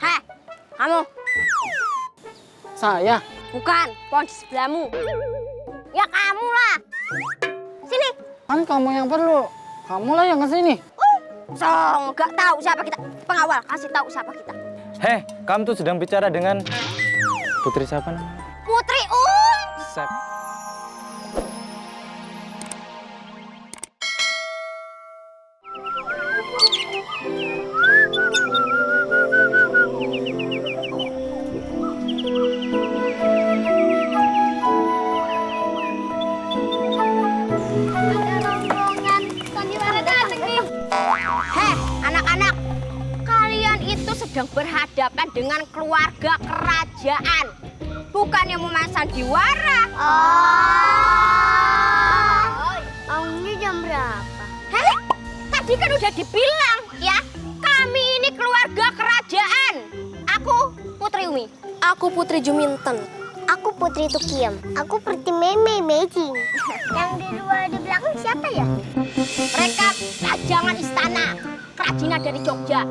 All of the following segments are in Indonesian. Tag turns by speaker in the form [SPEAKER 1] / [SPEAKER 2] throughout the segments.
[SPEAKER 1] Heh, kamu.
[SPEAKER 2] Saya?
[SPEAKER 1] Bukan, pohon di sebelahmu. Ya kamu lah. Sini.
[SPEAKER 2] Kan kamu yang perlu. Kamulah yang kesini.
[SPEAKER 1] So, nggak tahu siapa kita. Pengawal, kasih tahu siapa kita.
[SPEAKER 3] Heh, kamu tuh sedang bicara dengan putri siapa namanya?
[SPEAKER 1] Putri
[SPEAKER 3] Sep.
[SPEAKER 1] Heh, anak-anak. Kalian itu sedang berhadapan dengan keluarga kerajaan. Bukan yang memasang diwara.
[SPEAKER 4] Bangunnya jam berapa?
[SPEAKER 1] Heh, tadi kan udah dibilang ya. Kami ini keluarga kerajaan. Aku Putri Umi.
[SPEAKER 4] Aku Putri Juminten. Aku Putri Tukiem. Aku Putri Meme Mejing. Yang di luar di belakang siapa ya?
[SPEAKER 1] Mereka pajangan istana kerajinan dari Jogja.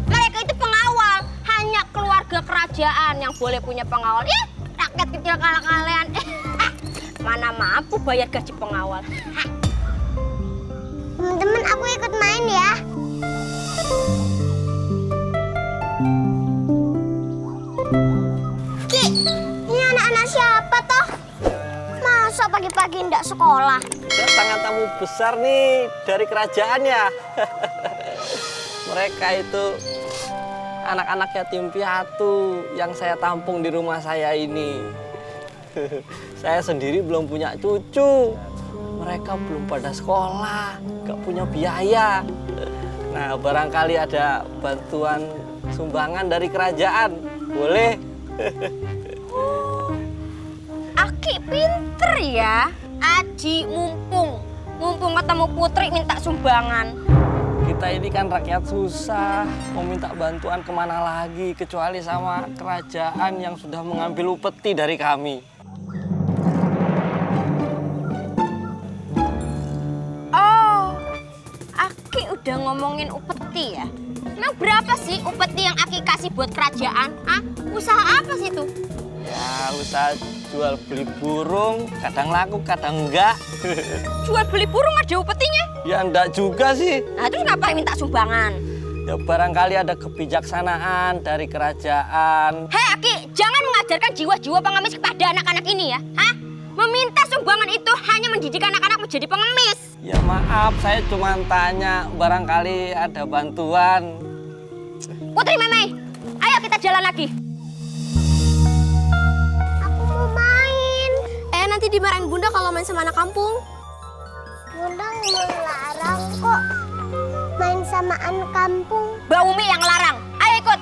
[SPEAKER 1] Mereka itu pengawal. Hanya keluarga kerajaan yang boleh punya pengawal. Ih, rakyat kecil kalah kalian. Mana mampu bayar gaji pengawal.
[SPEAKER 4] Teman-teman, aku ikut main ya. Ki, ini anak-anak siapa toh? Masa pagi-pagi ndak sekolah?
[SPEAKER 5] Kedatangan tamu besar nih dari kerajaan ya. Mereka itu anak-anak yatim piatu yang saya tampung di rumah saya ini. Saya sendiri belum punya cucu. Mereka belum pada sekolah, nggak punya biaya. Nah, barangkali ada bantuan sumbangan dari kerajaan. Boleh?
[SPEAKER 1] Aki pinter ya. Aji mumpung ketemu Putri minta sumbangan.
[SPEAKER 5] Kita ini kan rakyat susah, mau minta bantuan kemana lagi kecuali sama kerajaan yang sudah mengambil upeti dari kami.
[SPEAKER 1] Oh, Aki udah ngomongin upeti ya? Emang berapa sih upeti yang Aki kasih buat kerajaan? Hah? Usaha apa sih itu?
[SPEAKER 5] Ya, usaha jual beli burung, kadang laku, kadang enggak.
[SPEAKER 1] Jual beli burung ada upetinya?
[SPEAKER 5] Ya enggak juga sih.
[SPEAKER 1] Nah terus ngapain minta sumbangan?
[SPEAKER 5] Ya barangkali ada kebijaksanaan dari kerajaan.
[SPEAKER 1] Hei Aki, jangan mengajarkan jiwa-jiwa pengemis kepada anak-anak ini ya. Hah? Meminta sumbangan itu hanya mendidik anak-anak menjadi pengemis.
[SPEAKER 5] Ya maaf, saya cuma tanya barangkali ada bantuan.
[SPEAKER 1] Putri Meme, ayo kita jalan lagi.
[SPEAKER 4] Aku mau main.
[SPEAKER 6] Nanti dimarahin Bunda kalau main sama anak kampung.
[SPEAKER 4] Bunda melarang kok main sama anak kampung.
[SPEAKER 1] Mbak Umi yang larang, ayo ikut.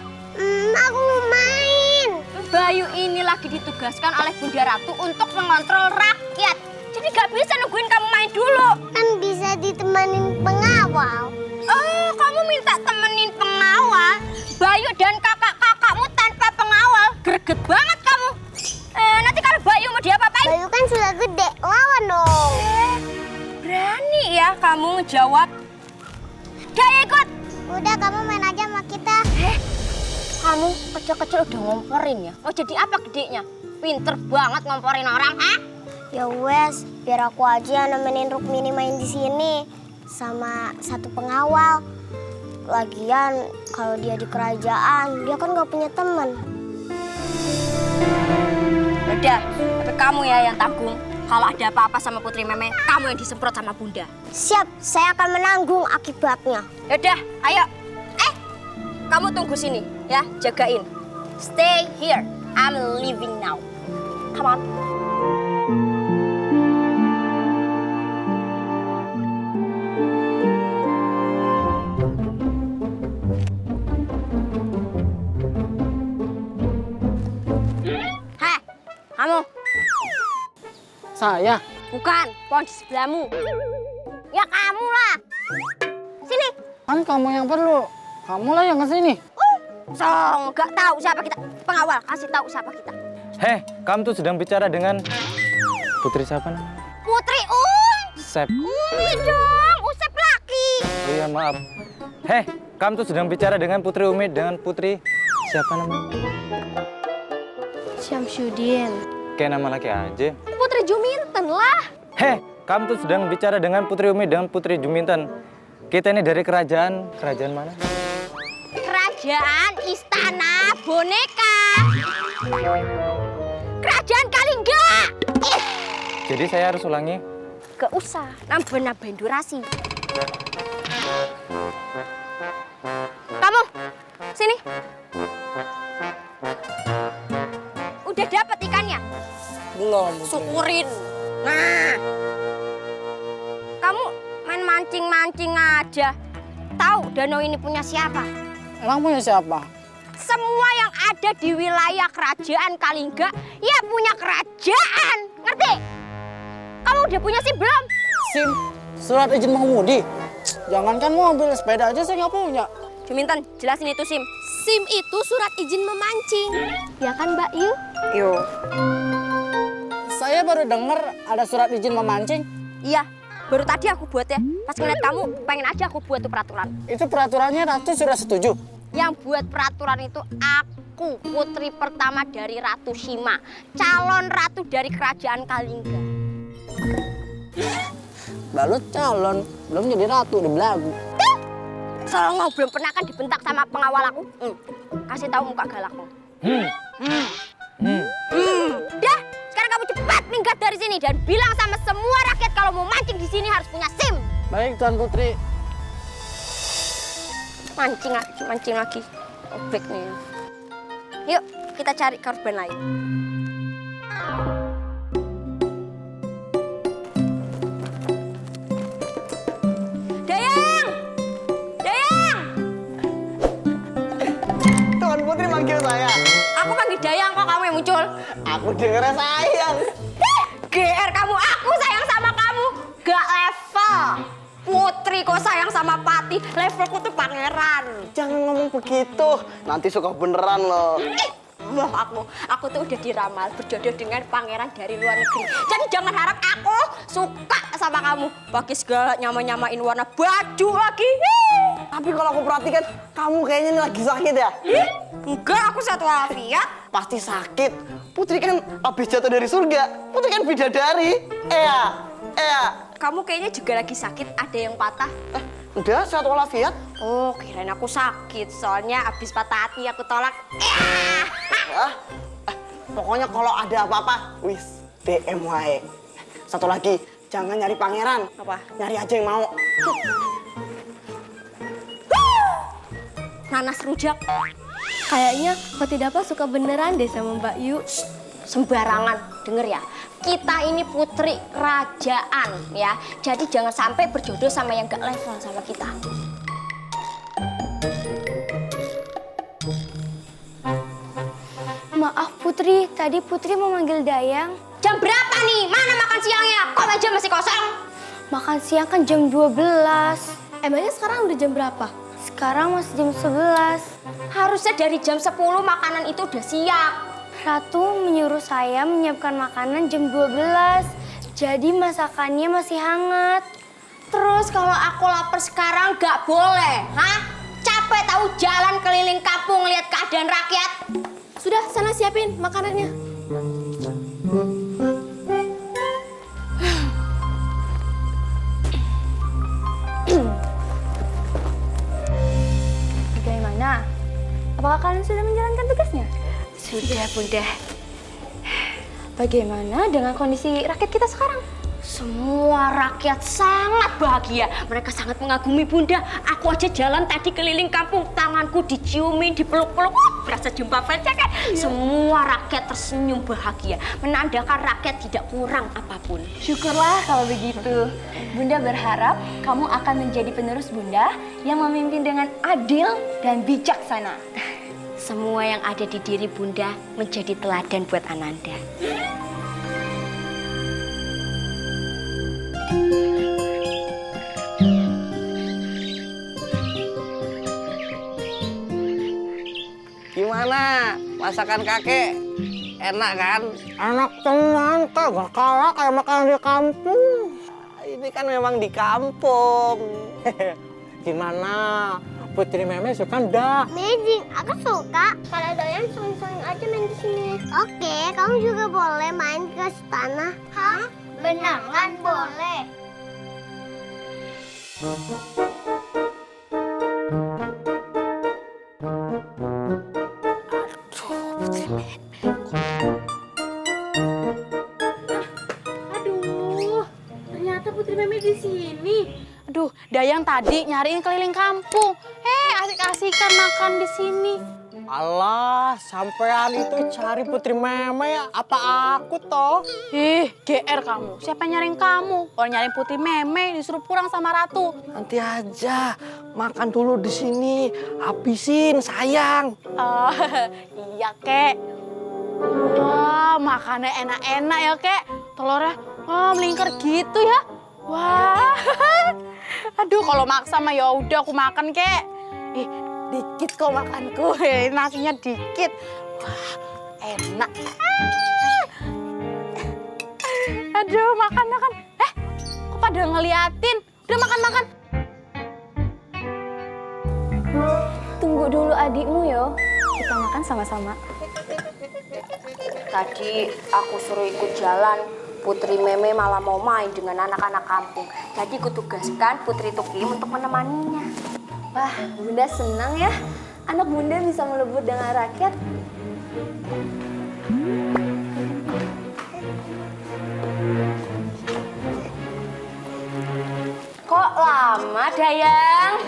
[SPEAKER 4] Aku mau main.
[SPEAKER 1] Bayu ini lagi ditugaskan oleh Bunda Ratu untuk mengontrol rakyat. Jadi gak bisa nungguin kamu main dulu.
[SPEAKER 4] Kan bisa ditemanin pengawal.
[SPEAKER 1] Oh, kamu minta temenin pengawal? Bayu dan kakak-kakakmu tanpa pengawal. Greget banget kamu. Nanti kalau Bayu mau diapa-apain?
[SPEAKER 4] Bayu kan sudah gede, lawan dong.
[SPEAKER 1] Berani ya kamu ngejawab. Gak ikut.
[SPEAKER 4] Udah, kamu main aja sama kita.
[SPEAKER 1] Kamu kecil-kecil udah ngomporin ya? Oh jadi apa gedenya? Pinter banget ngomporin orang, ha?
[SPEAKER 4] Ya wes, biar aku aja yang nemenin Rukmini main di sini sama satu pengawal. Lagian kalau dia di kerajaan, dia kan gak punya teman.
[SPEAKER 1] Udah, tapi kamu ya yang tanggung. Kalau ada apa-apa sama Putri Meme, kamu yang disemprot sama Bunda.
[SPEAKER 4] Siap, saya akan menanggung akibatnya.
[SPEAKER 1] Yaudah, ayo. Kamu tunggu sini ya, jagain. Stay here. I'm leaving now. Come on. Hei, kamu.
[SPEAKER 2] Saya?
[SPEAKER 1] Bukan, pohon di sebelahmu. Ya kamu lah. Sini.
[SPEAKER 2] Kan kamu yang perlu. Kamulah yang kesini.
[SPEAKER 1] So, nggak tahu siapa kita. Pengawal, kasih tahu siapa kita.
[SPEAKER 3] Heh, kamu tuh sedang bicara dengan putri siapa namanya?
[SPEAKER 1] Putri
[SPEAKER 3] Sep.
[SPEAKER 1] Umi dong, Usep laki.
[SPEAKER 3] Oh iya, maaf. Heh, kamu tuh sedang bicara dengan Putri Umi, dengan Putri siapa namanya?
[SPEAKER 6] Syamsuddin.
[SPEAKER 3] Kayak nama laki aja.
[SPEAKER 6] Putri Juminten lah.
[SPEAKER 3] Heh, kamu tuh sedang bicara dengan Putri Umi, dengan Putri Juminten. Kita ini dari kerajaan mana?
[SPEAKER 1] Kerajaan Istana Boneka. Kerajaan Kalingga.
[SPEAKER 3] Jadi saya harus ulangi.
[SPEAKER 1] Gak usah, nambah-nambahin durasi. Kamu, sini. Udah dapat ikannya?
[SPEAKER 2] Belum.
[SPEAKER 1] Syukurin. Nah, kamu main mancing-mancing aja. Tahu danau ini punya siapa?
[SPEAKER 2] Emang punya siapa?
[SPEAKER 1] Semua yang ada di wilayah kerajaan Kalingga, ya punya kerajaan. Ngerti? Kamu udah punya SIM belum?
[SPEAKER 2] SIM? Surat izin mengemudi? Jangankan mobil, sepeda aja saya nggak punya.
[SPEAKER 1] Juminten, jelasin itu SIM.
[SPEAKER 6] SIM itu surat izin memancing. Ya kan Mbak Yu?
[SPEAKER 1] Yo.
[SPEAKER 2] Saya baru dengar ada surat izin memancing.
[SPEAKER 1] Iya, baru tadi aku buat ya. Pas ngeliat kamu, pengen aja aku buat tuh peraturan.
[SPEAKER 2] Itu peraturannya Ratu sudah setuju.
[SPEAKER 1] Yang buat peraturan itu aku, putri pertama dari Ratu Sima. Calon ratu dari kerajaan Kalingga.
[SPEAKER 2] Lalu calon, belum jadi ratu di belagu.
[SPEAKER 1] Selama belum pernah kan dibentak sama pengawal aku. Kasih tahu muka galakmu. Dah, sekarang kamu cepat minggat dari sini dan bilang sama semua rakyat kalau mau mancing di sini harus punya SIM.
[SPEAKER 2] Baik Tuan Putri.
[SPEAKER 1] Mancing lagi. Obek nih. Yuk, kita cari korban lain. Dayang! Dayang!
[SPEAKER 5] Tuan Putri manggil saya.
[SPEAKER 1] Aku panggil Dayang, kok kamu yang muncul?
[SPEAKER 5] Aku dengernya sayang.
[SPEAKER 1] GR kamu, aku sayang sama kamu. Gak level. Putri kok sayang sama Pati, levelku tuh pangeran.
[SPEAKER 5] Jangan ngomong begitu, nanti suka beneran loh.
[SPEAKER 1] Wah, aku tuh udah diramal berjodoh dengan pangeran dari luar negeri. Jadi jangan harap aku suka sama kamu. Pakai segala nyama-nyamain warna baju lagi.
[SPEAKER 5] Tapi kalau aku perhatikan, kamu kayaknya ini lagi sakit ya?
[SPEAKER 1] Enggak, aku sehat walafiat.
[SPEAKER 5] Pasti sakit. Putri kan habis jatuh dari surga. Putri kan bidadari.
[SPEAKER 1] Kamu kayaknya juga lagi sakit, ada yang patah.
[SPEAKER 5] Udah sehat walafiat.
[SPEAKER 1] Oh, kirain aku sakit. Soalnya habis patah hati aku tolak.
[SPEAKER 5] Pokoknya kalau ada apa-apa, wis DM wae. Satu lagi, jangan nyari pangeran.
[SPEAKER 1] Apa?
[SPEAKER 5] Nyari aja yang mau.
[SPEAKER 1] Nanas rujak.
[SPEAKER 6] Kayaknya Pati Dapa suka beneran deh sama Mbak Yu.
[SPEAKER 1] Sembarangan, denger ya. Kita ini putri kerajaan ya. Jadi jangan sampai berjodoh sama yang gak level sama kita.
[SPEAKER 4] Maaf Putri, tadi Putri mau manggil Dayang.
[SPEAKER 1] Jam berapa nih? Mana makan siangnya? Kok meja masih kosong?
[SPEAKER 4] Makan siang kan jam 12.
[SPEAKER 6] Emangnya sekarang udah jam berapa?
[SPEAKER 4] Sekarang masih jam 11.
[SPEAKER 1] Harusnya dari jam 10 makanan itu udah siap.
[SPEAKER 4] Ratu menyuruh saya menyiapkan makanan jam 12. Jadi masakannya masih hangat.
[SPEAKER 1] Terus kalau aku lapar sekarang gak boleh, hah? Capek tahu jalan keliling kampung lihat keadaan rakyat.
[SPEAKER 6] Sudah, sana siapin makanannya.
[SPEAKER 4] Bagaimana? Apakah kalian sudah menjalankan tugasnya?
[SPEAKER 1] Sudah, Bunda.
[SPEAKER 4] Bagaimana dengan kondisi rakyat kita sekarang?
[SPEAKER 1] Semua rakyat sangat bahagia. Mereka sangat mengagumi Bunda. Aku aja jalan tadi keliling kampung, tanganku diciumin, dipeluk-peluk. Berasa jumpa fans kan? Semua rakyat tersenyum bahagia. Menandakan rakyat tidak kurang apapun.
[SPEAKER 7] Syukurlah kalau begitu. Bunda berharap kamu akan menjadi penerus Bunda yang memimpin dengan adil dan bijaksana.
[SPEAKER 1] Semua yang ada di diri Bunda menjadi teladan buat Ananda.
[SPEAKER 5] Gimana? Masakan kakek enak kan?
[SPEAKER 2] Enak teman, gak kalah kayak makan di kampung.
[SPEAKER 5] Ini kan memang di kampung.
[SPEAKER 2] Gimana? Putri Meme suka ndak?
[SPEAKER 4] Amazing, aku suka. Kalau doyan sering-sering aja main di sini. Oke, kamu juga boleh main ke istana. Hah? Beneran boleh.
[SPEAKER 8] Aduh, ternyata Putri Meme di sini. Aduh, Dayang tadi nyariin keliling kampung. Asik-asikan makan di sini.
[SPEAKER 2] Alah, sampean itu cari Putri Meme ya? Apa aku toh?
[SPEAKER 8] GR kamu. Siapa yang nyariin kamu? Kalau nyariin Putri Meme disuruh pulang sama Ratu.
[SPEAKER 5] Nanti aja, makan dulu di sini. Habisin, sayang.
[SPEAKER 8] Oh, iya, Kek. Wah, makannya enak-enak ya, Kek. Telurnya melingkar gitu ya. Wah. Aduh, kalau maksa mah ya udah aku makan, Kek. Dikit kok makanku. Nasinya dikit. Wah, enak. Aduh, makan. Kok pada ngeliatin? Udah makan.
[SPEAKER 7] Tunggu dulu adikmu yo. Kita makan sama-sama.
[SPEAKER 1] Tadi aku suruh ikut jalan, Putri Meme malah mau main dengan anak-anak kampung. Jadi kutugaskan Putri Tukim untuk menemaninya.
[SPEAKER 7] Wah, Bunda senang ya. Anak Bunda bisa melebur dengan rakyat.
[SPEAKER 1] Kok lama, Dayang?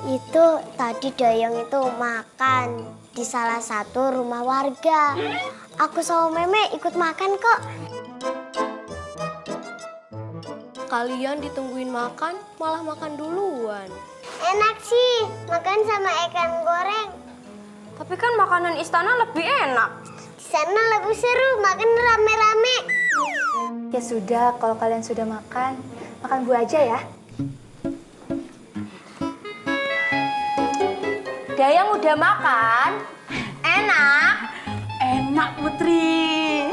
[SPEAKER 4] Itu tadi Dayang itu makan di salah satu rumah warga. Aku sama Meme ikut makan kok.
[SPEAKER 6] Kalian ditungguin makan, malah makan duluan.
[SPEAKER 4] Enak sih, makan sama ikan goreng.
[SPEAKER 1] Tapi kan makanan istana lebih enak.
[SPEAKER 4] Di sana lebih seru, makan rame-rame.
[SPEAKER 7] Ya sudah, kalau kalian sudah makan buah aja ya.
[SPEAKER 1] Dayang udah makan? Enak?
[SPEAKER 8] Enak, Putri.